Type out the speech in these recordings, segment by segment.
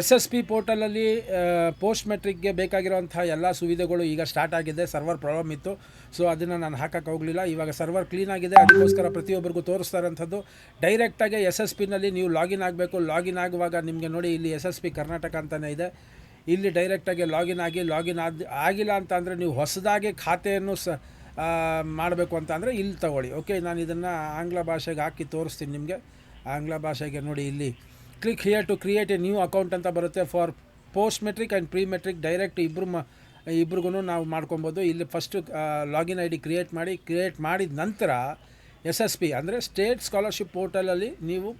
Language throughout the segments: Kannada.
SSP ಪೋರ್ಟಲಲ್ಲಿ ಪೋಸ್ಟ್ ಮೆಟ್ರಿಕ್ಗೆ ಬೇಕಾಗಿರೋಂಥ ಎಲ್ಲ ಸುವಿಧೆಗಳು ಈಗ ಸ್ಟಾರ್ಟ್ ಆಗಿದೆ. ಸರ್ವರ್ ಪ್ರಾಬ್ಲಮ್ ಇತ್ತು, ಸೊ ಅದನ್ನು ನಾನು ಹಾಕಕ್ಕೆ ಹೋಗಲಿಲ್ಲ. ಇವಾಗ ಸರ್ವರ್ ಕ್ಲೀನ್ ಆಗಿದೆ, ಅದಕ್ಕೋಸ್ಕರ ಪ್ರತಿಯೊಬ್ಬರಿಗೂ ತೋರಿಸ್ತಾ ಇರೋಂಥದ್ದು. ಡೈರೆಕ್ಟಾಗಿ SSPನಲ್ಲಿ ನೀವು ಲಾಗಿನ್ ಆಗಬೇಕು. ಲಾಗಿನ್ ಆಗುವಾಗ ನಿಮಗೆ ನೋಡಿ ಇಲ್ಲಿ SSP ಕರ್ನಾಟಕ ಅಂತಲೇ ಇದೆ. ಇಲ್ಲಿ ಡೈರೆಕ್ಟಾಗಿ ಲಾಗಿನ್ ಆಗಿಲ್ಲ ಅಂತ ಅಂದರೆ ನೀವು ಹೊಸದಾಗಿ ಖಾತೆಯನ್ನು ಮಾಡಬೇಕು ಅಂತ ಅಂದರೆ ಇಲ್ಲಿ ತಗೊಳ್ಳಿ. ಓಕೆ, ನಾನು ಇದನ್ನು ಆಂಗ್ಲ ಭಾಷೆಗೆ ಹಾಕಿ ತೋರಿಸ್ತೀನಿ ನಿಮಗೆ. ಆಂಗ್ಲ ಭಾಷೆಗೆ ನೋಡಿ, ಇಲ್ಲಿ click here to create a new account ಅಂತ ಬರುತ್ತೆ. For post matric and pre matric direct ಇಬ್ರಿಗೂ ನಾವು ಮಾಡ್ಕೊಬೋದು. ಇಲ್ಲಿ ಫಸ್ಟು ಲಾಗಿನ್ ID ಕ್ರಿಯೇಟ್ ಮಾಡಿದ ನಂತರ SSP ಅಂದರೆ ಸ್ಟೇಟ್ ಸ್ಕಾಲರ್ಶಿಪ್ ಪೋರ್ಟಲಲ್ಲಿ ನೀವು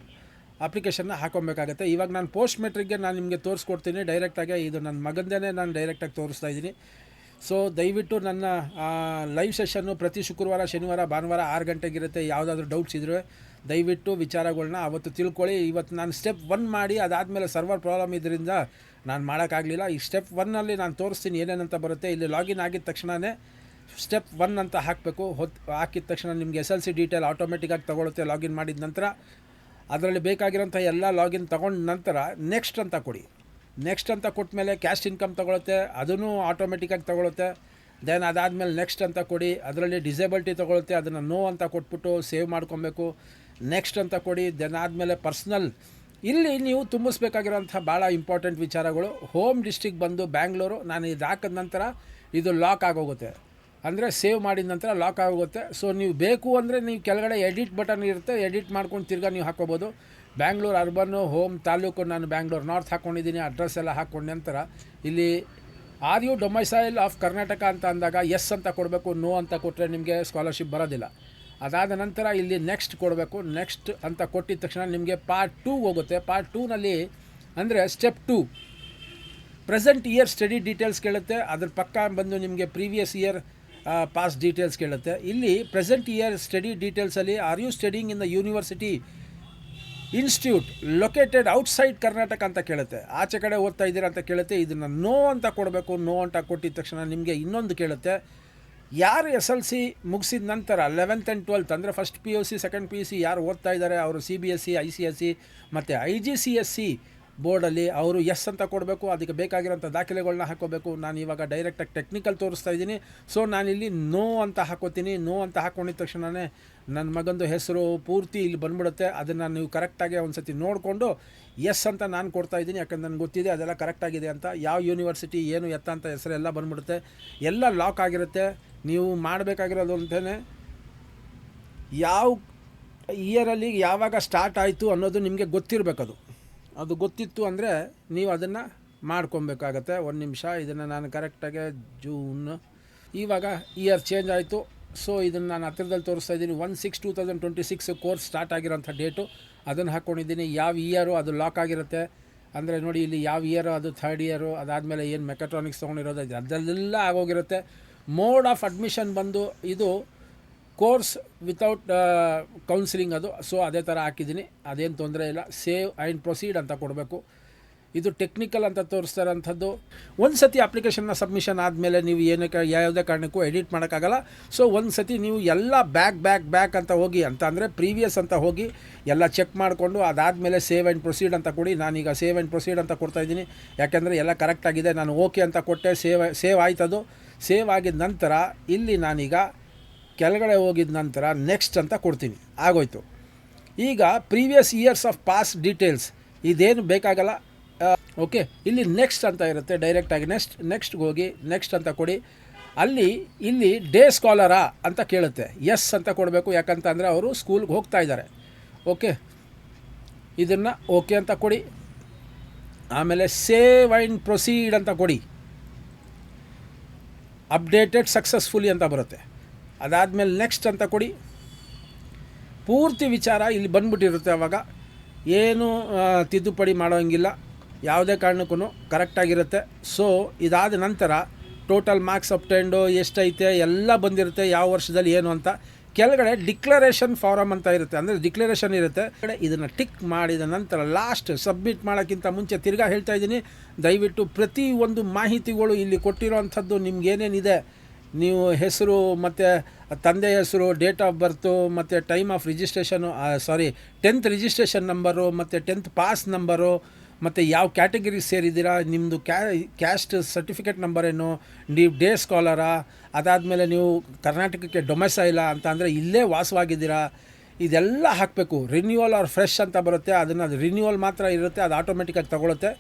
ಅಪ್ಲಿಕೇಶನ್ನ ಹಾಕೊಬೇಕಾಗತ್ತೆ. ಇವಾಗ ನಾನು ಪೋಸ್ಟ್ ಮೆಟ್ರಿಕ್ಗೆ ನಾನು ನಿಮಗೆ ತೋರಿಸ್ಕೊಡ್ತೀನಿ ಡೈರೆಕ್ಟಾಗಿ. ಇದು ನನ್ನ ಮಗಂದೇ ನಾನು ಡೈರೆಕ್ಟಾಗಿ ತೋರಿಸ್ತಾ ಇದ್ದೀನಿ. ಸೊ ದಯವಿಟ್ಟು ನನ್ನ ಲೈವ್ ಸೆಷನ್ನು ಪ್ರತಿ ಶುಕ್ರವಾರ, ಶನಿವಾರ, ಭಾನುವಾರ 6 ಗಂಟೆಗಿರುತ್ತೆ. ಯಾವುದಾದ್ರೂ ಡೌಟ್ಸ್ ಇದ್ದರೆ ದಯವಿಟ್ಟು ವಿಚಾರಗಳನ್ನ ಅವತ್ತು ತಿಳ್ಕೊಳ್ಳಿ. ಇವತ್ತು ನಾನು ಸ್ಟೆಪ್ 1 ಮಾಡಿ ಅದಾದಮೇಲೆ ಸರ್ವರ್ ಪ್ರಾಬ್ಲಮ್ ಇದರಿಂದ ನಾನು ಮಾಡೋಕ್ಕಾಗಲಿಲ್ಲ. ಈ ಸ್ಟೆಪ್ 1ನಲ್ಲಿ ನಾನು ತೋರಿಸ್ತೀನಿ ಏನೇನಂತ ಬರುತ್ತೆ. ಇಲ್ಲಿ ಲಾಗಿನ್ ಆಗಿದ ತಕ್ಷಣವೇ ಸ್ಟೆಪ್ 1 ಅಂತ ಹಾಕಬೇಕು. ಹಾಕಿದ ತಕ್ಷಣ ನಿಮಗೆ SLC ಡೀಟೇಲ್ ಆಟೋಮೆಟಿಕ್ಕಾಗಿ ತೊಗೊಳುತ್ತೆ. ಲಾಗಿನ್ ಮಾಡಿದ ನಂತರ ಅದರಲ್ಲಿ ಬೇಕಾಗಿರೋಂಥ ಎಲ್ಲ ಲಾಗಿನ್ ತೊಗೊಂಡ ನಂತರ ನೆಕ್ಸ್ಟ್ ಅಂತ ಕೊಡಿ. ನೆಕ್ಸ್ಟ್ ಅಂತ ಕೊಟ್ಟ ಮೇಲೆ ಕ್ಯಾಸ್ಟ್ ಇನ್ಕಮ್ ತೊಗೊಳುತ್ತೆ, ಅದನ್ನು ಆಟೋಮೆಟಿಕ್ಕಾಗಿ ತೊಗೊಳುತ್ತೆ. ದೆನ್ ಅದಾದಮೇಲೆ ನೆಕ್ಸ್ಟ್ ಅಂತ ಕೊಡಿ. ಅದರಲ್ಲಿ ಡಿಸೇಬಲ್ಟಿ ತೊಗೊಳುತ್ತೆ, ಅದನ್ನು ನೋ ಅಂತ ಕೊಟ್ಬಿಟ್ಟು ಸೇವ್ ಮಾಡ್ಕೊಬೇಕು. ನೆಕ್ಸ್ಟ್ ಅಂತ ಕೊಡಿ. ದೆನ್ ಆದಮೇಲೆ ಪರ್ಸ್ನಲ್, ಇಲ್ಲಿ ನೀವು ತುಂಬಿಸ್ಬೇಕಾಗಿರೋಂಥ ಭಾಳ ಇಂಪಾರ್ಟೆಂಟ್ ವಿಚಾರಗಳು. ಹೋಮ್ ಡಿಸ್ಟ್ರಿಕ್ಟ್ ಬಂದು ಬ್ಯಾಂಗ್ಳೂರು. ನಾನು ಇದು ಹಾಕಿದ ನಂತರ ಇದು ಲಾಕ್ ಆಗೋಗುತ್ತೆ, ಅಂದರೆ ಸೇವ್ ಮಾಡಿದ ನಂತರ ಲಾಕ್ ಆಗೋಗುತ್ತೆ. ಸೊ ನೀವು ಬೇಕು ಅಂದರೆ ನೀವು ಕೆಳಗಡೆ ಎಡಿಟ್ ಬಟನ್ ಇರುತ್ತೆ, ಎಡಿಟ್ ಮಾಡ್ಕೊಂಡು ತಿರ್ಗಾ ನೀವು ಹಾಕ್ಕೋಬೋದು. ಬ್ಯಾಂಗ್ಳೂರು ಅರ್ಬನ್ನು, ಹೋಮ್, ತಾಲೂಕು ನಾನು ಬ್ಯಾಂಗ್ಳೂರು ನಾರ್ತ್ ಹಾಕ್ಕೊಂಡಿದ್ದೀನಿ. ಅಡ್ರೆಸ್ ಎಲ್ಲ ಹಾಕ್ಕೊಂಡ ನಂತರ ಇಲ್ಲಿ ಆರ್ ಯು ಡೊಮೈಸೈಲ್ ಆಫ್ ಕರ್ನಾಟಕ ಅಂತ ಅಂದಾಗ ಎಸ್ ಅಂತ ಕೊಡಬೇಕು. ನೋ ಅಂತ ಕೊಟ್ಟರೆ ನಿಮಗೆ ಸ್ಕಾಲರ್ಶಿಪ್ ಬರೋದಿಲ್ಲ. ಅದಾದ ನಂತರ ಇಲ್ಲಿ ನೆಕ್ಸ್ಟ್ ಕೊಡಬೇಕು. ನೆಕ್ಸ್ಟ್ ಅಂತ ಕೊಟ್ಟಿದ ತಕ್ಷಣ ನಿಮಗೆ ಪಾರ್ಟ್ 2 ಹೋಗುತ್ತೆ. ಪಾರ್ಟ್ 2ನಲ್ಲಿ ಅಂದರೆ step 2 present year study details ಕೇಳುತ್ತೆ. ಅದ್ರ ಪಕ್ಕ ಬಂದು ನಿಮಗೆ ಪ್ರೀವಿಯಸ್ ಇಯರ್ ಪಾಸ್ ಡೀಟೇಲ್ಸ್ ಕೇಳುತ್ತೆ. ಇಲ್ಲಿ ಪ್ರೆಸೆಂಟ್ ಇಯರ್ ಸ್ಟಡಿ ಡೀಟೇಲ್ಸಲ್ಲಿ are you studying in the university institute located outside Karnataka ಅಂತ ಕೇಳುತ್ತೆ. ಆಚೆ ಕಡೆ ಓದ್ತಾ ಇದ್ದೀರಾ ಅಂತ ಕೇಳುತ್ತೆ. ಇದನ್ನು ನೋ ಅಂತ ಕೊಡಬೇಕು. ನೋ ಅಂತ ಕೊಟ್ಟಿದ ತಕ್ಷಣ ನಿಮಗೆ ಇನ್ನೊಂದು ಕೇಳುತ್ತೆ. ಯಾರು SLC ಮುಗಿಸಿದ ನಂತರ 11th and 12th ಅಂದರೆ ಫಸ್ಟ್ PUC, ಸೆಕೆಂಡ್ PUC ಯಾರು ಓದ್ತಾ ಇದ್ದಾರೆ ಅವರು CBSE, ICSE ಮತ್ತು IGCSE ಬೋರ್ಡಲ್ಲಿ ಅವರು ಎಸ್ ಅಂತ ಕೊಡಬೇಕು. ಅದಕ್ಕೆ ಬೇಕಾಗಿರೋಂಥ ದಾಖಲೆಗಳನ್ನ ಹಾಕೋಬೇಕು. ನಾನು ಇವಾಗ ಡೈರೆಕ್ಟಾಗಿ ಟೆಕ್ನಿಕಲ್ ತೋರಿಸ್ತಾ ಇದ್ದೀನಿ. ಸೊ ನಾನಿಲ್ಲಿ ನೋ ಅಂತ ಹಾಕೋತೀನಿ. ನೋ ಅಂತ ಹಾಕ್ಕೊಂಡಿದ ತಕ್ಷಣವೇ ನನ್ನ ಮಗಂದು ಹೆಸರು ಪೂರ್ತಿ ಇಲ್ಲಿ ಬಂದ್ಬಿಡುತ್ತೆ. ಅದನ್ನು ನೀವು ಕರೆಕ್ಟಾಗಿ ಒಂದು ಸತಿ ನೋಡಿಕೊಂಡು ಎಸ್ ಅಂತ ನಾನು ಕೊಡ್ತಾಯಿದ್ದೀನಿ. ಯಾಕಂದ್ರೆ ನನಗೆ ಗೊತ್ತಿದೆ ಅದೆಲ್ಲ ಕರೆಕ್ಟಾಗಿದೆ ಅಂತ. ಯಾವ ಯೂನಿವರ್ಸಿಟಿ ಏನು ಎತ್ತ ಅಂತ ಹೆಸರೆಲ್ಲ ಬಂದ್ಬಿಡುತ್ತೆ. ಎಲ್ಲ ಲಾಕ್ ಆಗಿರುತ್ತೆ. ನೀವು ಮಾಡಬೇಕಾಗಿರೋದು ಅಂತಲೇ ಯಾವ ಇಯರಲ್ಲಿ ಯಾವಾಗ ಸ್ಟಾರ್ಟ್ ಆಯಿತು ಅನ್ನೋದು ನಿಮಗೆ ಗೊತ್ತಿರಬೇಕದು. ಅದು ಗೊತ್ತಿತ್ತು ಅಂದರೆ ನೀವು ಅದನ್ನು ಮಾಡ್ಕೊಬೇಕಾಗತ್ತೆ. ಒಂದು ನಿಮಿಷ, ಇದನ್ನು ನಾನು ಕರೆಕ್ಟಾಗಿ ಜೂನ್, ಇವಾಗ ಇಯರ್ ಚೇಂಜ್ ಆಯಿತು. ಸೊ ಇದನ್ನು ನಾನು ಹತ್ತಿರದಲ್ಲಿ ತೋರಿಸ್ತಾ ಇದ್ದೀನಿ. 1/6/2026 ಕೋರ್ಸ್ ಸ್ಟಾರ್ಟ್ ಆಗಿರೋಂಥ ಡೇಟು ಅದನ್ನು ಹಾಕ್ಕೊಂಡಿದ್ದೀನಿ. ಯಾವ ಇಯರು ಅದು ಲಾಕ್ ಆಗಿರುತ್ತೆ. ಅಂದರೆ ನೋಡಿ ಇಲ್ಲಿ ಯಾವ ಇಯರು ಅದು 3rd ಇಯರು. ಅದಾದಮೇಲೆ ಏನು ಮೆಕ್ಯಾಟ್ರಾನಿಕ್ಸ್ ತೊಗೊಂಡಿರೋದು ಅದೆಲ್ಲ ಆಗೋಗಿರುತ್ತೆ. ಮೋಡ್ ಆಫ್ ಅಡ್ಮಿಷನ್ ಬಂದು ಇದು ಕೋರ್ಸ್ ವಿತೌಟ್ ಕೌನ್ಸಿಲಿಂಗ್ ಅದು. ಸೊ ಅದೇ ಥರ ಹಾಕಿದ್ದೀನಿ, ಅದೇನು ತೊಂದರೆ ಇಲ್ಲ. ಸೇವ್ ಆ್ಯಂಡ್ ಪ್ರೊಸೀಡ್ ಅಂತ ಕೊಡಬೇಕು. ಇದು ಟೆಕ್ನಿಕಲ್ ಅಂತ ತೋರಿಸ್ತಾ ಇರೋಂಥದ್ದು. ಒಂದು ಸತಿ ಅಪ್ಲಿಕೇಶನ್ನ ಸಬ್ಮಿಷನ್ ಆದಮೇಲೆ ನೀವು ಯಾವುದೇ ಕಾರಣಕ್ಕೂ ಎಡಿಟ್ ಮಾಡೋಕ್ಕಾಗಲ್ಲ. ಸೊ ಒಂದು ಸತಿ ನೀವು ಎಲ್ಲ ಬ್ಯಾಕ್ ಅಂತ ಹೋಗಿ ಅಂತ ಅಂದರೆ ಪ್ರೀವಿಯಸ್ ಅಂತ ಹೋಗಿ ಎಲ್ಲ ಚೆಕ್ ಮಾಡಿಕೊಂಡು ಅದಾದಮೇಲೆ ಸೇವ್ ಆ್ಯಂಡ್ ಪ್ರೊಸೀಡ್ ಅಂತ ಕೊಡಿ. ನಾನೀಗ ಸೇವ್ ಆ್ಯಂಡ್ ಪ್ರೊಸೀಡ್ ಅಂತ ಕೊಡ್ತಾಯಿದ್ದೀನಿ. ಯಾಕೆಂದರೆ ಎಲ್ಲ ಕರೆಕ್ಟಾಗಿದೆ. ನಾನು ಓಕೆ ಅಂತ ಕೊಟ್ಟೆ, ಸೇವ್ ಆಯ್ತದು. ಸೇವ್ ಆಗಿದ ನಂತರ ಇಲ್ಲಿ ನಾನೀಗ ಕೆಳಗಡೆ ಹೋಗಿದ ನಂತರ ನೆಕ್ಸ್ಟ್ ಅಂತ ಕೊಡ್ತೀನಿ. ಆಗೋಯ್ತು. ಈಗ previous years of pass details ಇದೇನು ಬೇಕಾಗಲ್ಲ. ಓಕೆ, ಇಲ್ಲಿ ನೆಕ್ಸ್ಟ್ ಅಂತ ಇರುತ್ತೆ. ಡೈರೆಕ್ಟಾಗಿ ನೆಕ್ಸ್ಟ್ಗೆ ಹೋಗಿ ನೆಕ್ಸ್ಟ್ ಅಂತ ಕೊಡಿ. ಇಲ್ಲಿ ಡೇ ಸ್ಕಾಲರಾ ಅಂತ ಕೇಳುತ್ತೆ. ಎಸ್ ಅಂತ ಕೊಡಬೇಕು. ಯಾಕಂತ ಅಂದರೆ ಅವರು ಸ್ಕೂಲ್ಗೆ ಹೋಗ್ತಾ ಇದ್ದಾರೆ. ಓಕೆ, ಇದನ್ನು ಓಕೆ ಅಂತ ಕೊಡಿ. ಆಮೇಲೆ ಸೇವ್ ಆ್ಯಂಡ್ ಪ್ರೊಸೀಡ್ ಅಂತ ಕೊಡಿ. ಅಪ್ಡೇಟೆಡ್ ಸಕ್ಸಸ್ಫುಲಿ ಅಂತ ಬರುತ್ತೆ. ಅದಾದಮೇಲೆ ನೆಕ್ಸ್ಟ್ ಅಂತ ಕೊಡಿ. ಪೂರ್ತಿ ವಿಚಾರ ಇಲ್ಲಿ ಬಂದ್ಬಿಟ್ಟಿರುತ್ತೆ. ಆವಾಗ ಏನು ತಿದ್ದುಪಡಿ ಮಾಡೋಂಗಿಲ್ಲ, ಯಾವುದೇ ಕಾರಣಕ್ಕೂ ಕರೆಕ್ಟಾಗಿರುತ್ತೆ. ಸೊ ಇದಾದ ನಂತರ ಟೋಟಲ್ ಮಾರ್ಕ್ಸ್ ಅಪ್ಟೆಂಡು ಎಷ್ಟೈತೆ ಎಲ್ಲ ಬಂದಿರುತ್ತೆ, ಯಾವ ವರ್ಷದಲ್ಲಿ ಏನು ಅಂತ. ಕೆಳಗಡೆ ಡಿಕ್ಲರೇಷನ್ ಫಾರಮ್ ಅಂತ ಇರುತ್ತೆ, ಅಂದರೆ ಡಿಕ್ಲರೇಷನ್ ಇರುತ್ತೆ. ಇದನ್ನು ಟಿಕ್ ಮಾಡಿದ ನಂತರ ಲಾಸ್ಟ್ ಸಬ್ಮಿಟ್ ಮಾಡೋಕ್ಕಿಂತ ಮುಂಚೆ ತಿರ್ಗಾ ಹೇಳ್ತಾ ಇದ್ದೀನಿ, ದಯವಿಟ್ಟು ಪ್ರತಿಯೊಂದು ಮಾಹಿತಿಗಳು ಇಲ್ಲಿ ಕೊಟ್ಟಿರೋವಂಥದ್ದು ನಿಮ್ಗೇನೇನಿದೆ, ನೀವು ಹೆಸರು ಮತ್ತು ತಂದೆ ಹೆಸರು, ಡೇಟ್ ಆಫ್ ಬರ್ತು ಮತ್ತು time of registration, 10th registration number ಮತ್ತು 10th ಪಾಸ್ ನಂಬರು ಮತ್ತು ಯಾವ ಕ್ಯಾಟಗರಿ ಸೇರಿದ್ದೀರಾ, ನಿಮ್ಮದು ಕ್ಯಾಸ್ಟ್ ಸರ್ಟಿಫಿಕೇಟ್ ನಂಬರ್ ಏನು, ನೀವು ಡೇ ಸ್ಕಾಲರಾ, ಅದಾದಮೇಲೆ ನೀವು ಕರ್ನಾಟಕಕ್ಕೆ ಡೊಮೆಸೈಲಾ ಅಂತ ಅಂದರೆ ಇಲ್ಲೇ ವಾಸವಾಗಿದ್ದೀರಾ, ಇದೆಲ್ಲ ಹಾಕಬೇಕು. ರಿನ್ಯೂವಲ್ ಆರ್ ಫ್ರೆಶ್ ಅಂತ ಬರುತ್ತೆ, ಅದನ್ನು ರಿನ್ಯೂವಲ್ ಮಾತ್ರ ಇರುತ್ತೆ, ಅದು ಆಟೋಮೆಟಿಕ್ಕಾಗಿ ತಗೊಳುತ್ತೆ.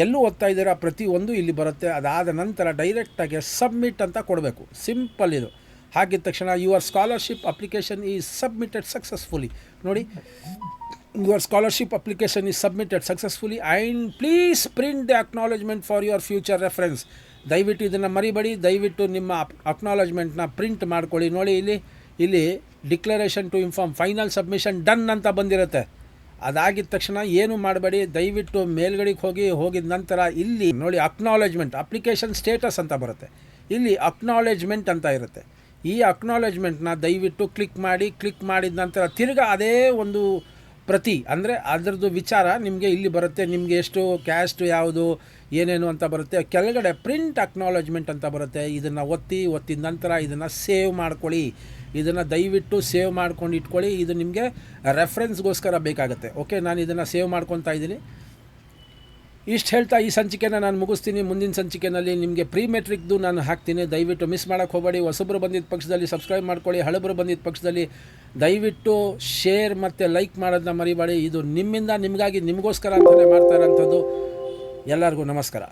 ಎಲ್ಲೂ ಓದ್ತಾ ಇದ್ದೀರಾ ಪ್ರತಿಯೊಂದು ಇಲ್ಲಿ ಬರುತ್ತೆ. ಅದಾದ ನಂತರ ಡೈರೆಕ್ಟಾಗಿ ಸಬ್ಮಿಟ್ ಅಂತ ಕೊಡಬೇಕು. ಸಿಂಪಲ್ ಇದು. ಹಾಗಿದ ತಕ್ಷಣ your scholarship application is submitted successfully. ನೋಡಿ, your scholarship application is submitted successfully and please print the acknowledgement for your future reference. ದಯವಿಟ್ಟು ಇದನ್ನು ಮರಿಬೇಡಿ. ದಯವಿಟ್ಟು ನಿಮ್ಮ ಅಕ್ನಾಲೇಜ್ಮೆಂಟ್ನ ಪ್ರಿಂಟ್ ಮಾಡ್ಕೊಳ್ಳಿ. ನೋಡಿ, ಇಲ್ಲಿ declaration to inform final submission done ಅಂತ ಬಂದಿರುತ್ತೆ. ಅದಾಗಿದ ತಕ್ಷಣ ಏನು ಮಾಡಬೇಡಿ, ದಯವಿಟ್ಟು ಮೇಲ್ಗಡೆಗೆ ಹೋಗಿದ ನಂತರ ಇಲ್ಲಿ ನೋಡಿ ಅಕ್ನಾಲೇಜ್ಮೆಂಟ್, ಅಪ್ಲಿಕೇಶನ್ ಸ್ಟೇಟಸ್ ಅಂತ ಬರುತ್ತೆ. ಇಲ್ಲಿ ಅಕ್ನಾಲೇಜ್ಮೆಂಟ್ ಅಂತ ಇರುತ್ತೆ. ಈ ಅಕ್ನಾಲೇಜ್ಮೆಂಟ್ನ ದಯವಿಟ್ಟು ಕ್ಲಿಕ್ ಮಾಡಿದ ನಂತರ ತಿರ್ಗಾ ಅದೇ ಒಂದು ಪ್ರತಿ ಅಂದರೆ ಅದರದ್ದು ವಿಚಾರ ನಿಮಗೆ ಇಲ್ಲಿ ಬರುತ್ತೆ. ನಿಮಗೆ ಎಷ್ಟು ಕ್ಯಾಸ್ಟು ಯಾವುದು ಏನೇನು ಅಂತ ಬರುತ್ತೆ. ಕೆಳಗಡೆ ಪ್ರಿಂಟ್ ಅಕ್ನಾಲೇಜ್ಮೆಂಟ್ ಅಂತ ಬರುತ್ತೆ. ಇದನ್ನು ಒತ್ತಿದ ನಂತರ ಇದನ್ನು ಸೇವ್ ಮಾಡ್ಕೊಳ್ಳಿ. ಇದನ್ನು ದಯವಿಟ್ಟು ಸೇವ್ ಮಾಡ್ಕೊಂಡು ಇಟ್ಕೊಳ್ಳಿ. ಇದು ನಿಮಗೆ ರೆಫರೆನ್ಸ್ಗೋಸ್ಕರ ಬೇಕಾಗುತ್ತೆ. ಓಕೆ, ನಾನು ಇದನ್ನು ಸೇವ್ ಮಾಡ್ಕೊತಾ ಇದ್ದೀನಿ. ಇಷ್ಟು ಹೇಳ್ತಾ ಈ ಸಂಚಿಕೆನ ನಾನು ಮುಗಿಸ್ತೀನಿ. ಮುಂದಿನ ಸಂಚಿಕೆಯಲ್ಲಿ ನಿಮಗೆ ಪ್ರೀ ಮೆಟ್ರಿಕ್ದು ನಾನು ಹಾಕ್ತೀನಿ. ದಯವಿಟ್ಟು ಮಿಸ್ ಮಾಡೋಕ್ಕೆ ಹೋಗಬೇಡಿ. ಹೊಸಬ್ರು ಬಂದಿದ್ದ ಪಕ್ಷದಲ್ಲಿ ಸಬ್ಸ್ಕ್ರೈಬ್ ಮಾಡ್ಕೊಳ್ಳಿ. ಹಳಬರು ಬಂದಿದ್ದ ಪಕ್ಷದಲ್ಲಿ ದಯವಿಟ್ಟು ಶೇರ್ ಮತ್ತು ಲೈಕ್ ಮಾಡೋದನ್ನ ಮರಿಬೇಡಿ. ಇದು ನಿಮ್ಮಿಂದ ನಿಮಗಾಗಿ ನಿಮಗೋಸ್ಕರ ಅಂತಲೇ ಮಾಡ್ತಾ ಇರೋಂಥದ್ದು. ಎಲ್ಲರಿಗೂ ನಮಸ್ಕಾರ.